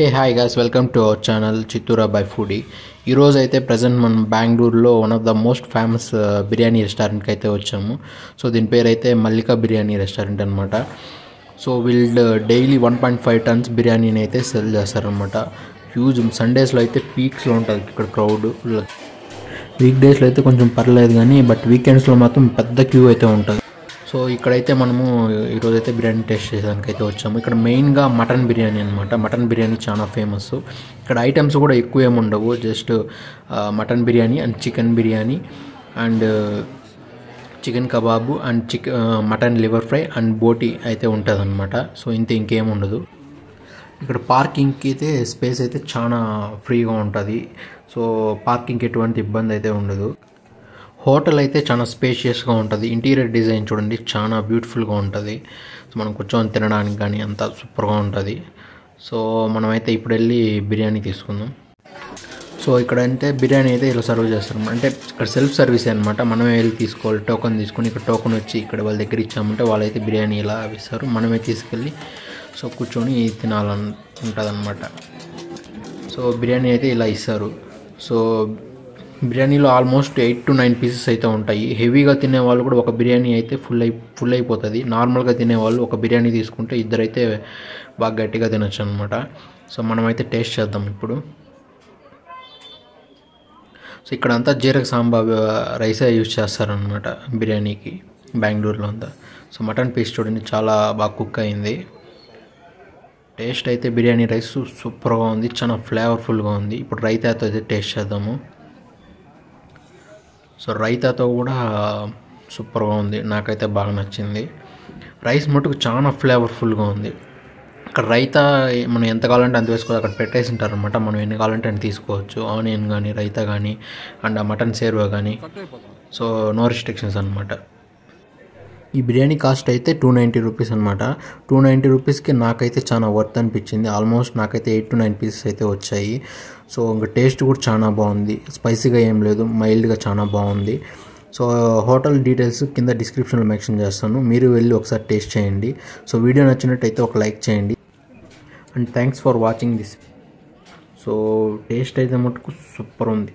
Hey hi guys, welcome to our channel Chittura by foodie. ఈరోజు అయితే present మనం బెంగళూరులో one of the most famous biryani రెస్టారెంట్కి అయితే వచ్చాము. సో దీని పేరు అయితే మల్లికా బిర్యానీ రెస్టారెంట్ అనమాట. సో వీళ్ళు డైలీ 1.5 tons బిర్యానీని అయితే సెల్ చేస్తారనమాట. హ్యూజ్ సండేస్లో అయితే పీక్స్లో ఉంటుంది ఇక్కడ క్రౌడ్. వీక్ డేస్లో అయితే కొంచెం పర్లేదు కానీ బట్ వీకెండ్స్లో మాత్రం పెద్ద క్యూ అయితే ఉంటుంది. సో ఇక్కడైతే మనము ఈరోజైతే బిర్యానీ టేస్ట్ చేయడానికి అయితే వచ్చాము. ఇక్కడ మెయిన్గా మటన్ బిర్యానీ అనమాట. మటన్ బిర్యానీ చాలా ఫేమస్. ఇక్కడ ఐటమ్స్ కూడా ఎక్కువ ఏమి ఉండవు, just mutton biryani and chicken biryani and chicken kebab and mutton liver fry and బోటీ అయితే ఉంటుంది అనమాట. సో ఇంకేం ఉండదు. ఇక్కడ పార్కింగ్కి అయితే స్పేస్ అయితే చాలా ఫ్రీగా ఉంటుంది. సో పార్కింగ్కి ఎటువంటి ఇబ్బంది అయితే ఉండదు. హోటల్ అయితే చాలా స్పేషియస్గా ఉంటుంది. ఇంటీరియర్ డిజైన్ చూడండి, చాలా బ్యూటిఫుల్గా ఉంటుంది. సో మనం కూర్చొని తినడానికి కానీ అంతా సూపర్గా ఉంటుంది. సో మనమైతే ఇప్పుడు వెళ్ళి బిర్యానీ తీసుకుందాం. సో ఇక్కడ అంటే బిర్యానీ అయితే ఇలా సర్వ్ చేస్తారు. అంటే ఇక్కడ సెల్ఫ్ సర్వీస్ అనమాట. మనమే వెళ్ళి తీసుకోవాలి. టోకెన్ తీసుకొని ఇక్కడ టోకెన్ వచ్చి ఇక్కడ వాళ్ళ దగ్గర ఇచ్చామంటే వాళ్ళైతే బిర్యానీ ఇలా ఇస్తారు. మనమే తీసుకెళ్ళి సో కూర్చొని తినాలని ఉంటుంది అనమాట. సో బిర్యానీ అయితే ఇలా ఇస్తారు. సో బిర్యానీలో ఆల్మోస్ట్ 8 to 9 పీసెస్ అయితే ఉంటాయి. హెవీగా తినేవాళ్ళు కూడా ఒక బిర్యానీ అయితే ఫుల్ అయిపోతుంది. నార్మల్గా తినేవాళ్ళు ఒక బిర్యానీ తీసుకుంటే ఇద్దరైతే బాగా గట్టిగా తినొచ్చు అనమాట. సో మనమైతే టేస్ట్ చేద్దాం ఇప్పుడు. సో ఇక్కడ అంతా జీరక సాంబా రైసే యూజ్ చేస్తారనమాట బిర్యానీకి బెంగళూరులో అంతా. సో మటన్ పీస్ చూడండి, చాలా బాగా కుక్ అయింది. టేస్ట్ అయితే బిర్యానీ రైస్ సూపర్గా ఉంది, చాలా ఫ్లేవర్ఫుల్గా ఉంది. ఇప్పుడు రైతాతో అయితే టేస్ట్ చేద్దాము. సో రైతాతో కూడా సూపర్గా ఉంది, నాకైతే బాగా నచ్చింది. రైస్ మటుకు చాలా ఫ్లేవర్ఫుల్గా ఉంది. అక్కడ రైతా మనం ఎంత కావాలంటే అంత వేసుకోవచ్చు, అక్కడ పెట్టేసి ఉంటారు అనమాట. మనం ఎన్ని కావాలంటే అని తీసుకోవచ్చు. ఆనియన్ కానీ రైతా కానీ అండ్ ఆ మటన్ సేర్వా కానీ. సో నో రిస్ట్రిక్షన్స్ అనమాట. ఈ బిర్యానీ కాస్ట్ అయితే 290 రూపీస్ అనమాట. 290 రూపీస్కి నాకైతే చాలా వర్త్ అనిపించింది. ఆల్మోస్ట్ నాకైతే 8 to 9 పీసెస్ అయితే వచ్చాయి. సో ఇంకా టేస్ట్ కూడా చాలా బాగుంది. స్పైసీగా ఏం లేదు, మైల్డ్గా చాలా బాగుంది. సో హోటల్ డీటెయిల్స్ కింద డిస్క్రిప్షన్లో మెన్షన్ చేస్తాను, మీరు వెళ్ళి ఒకసారి టేస్ట్ చేయండి. సో వీడియో నచ్చినట్టయితే ఒక లైక్ చేయండి and thanks for watching this. So taste అయితే మటుకు సూపర్ ఉంది.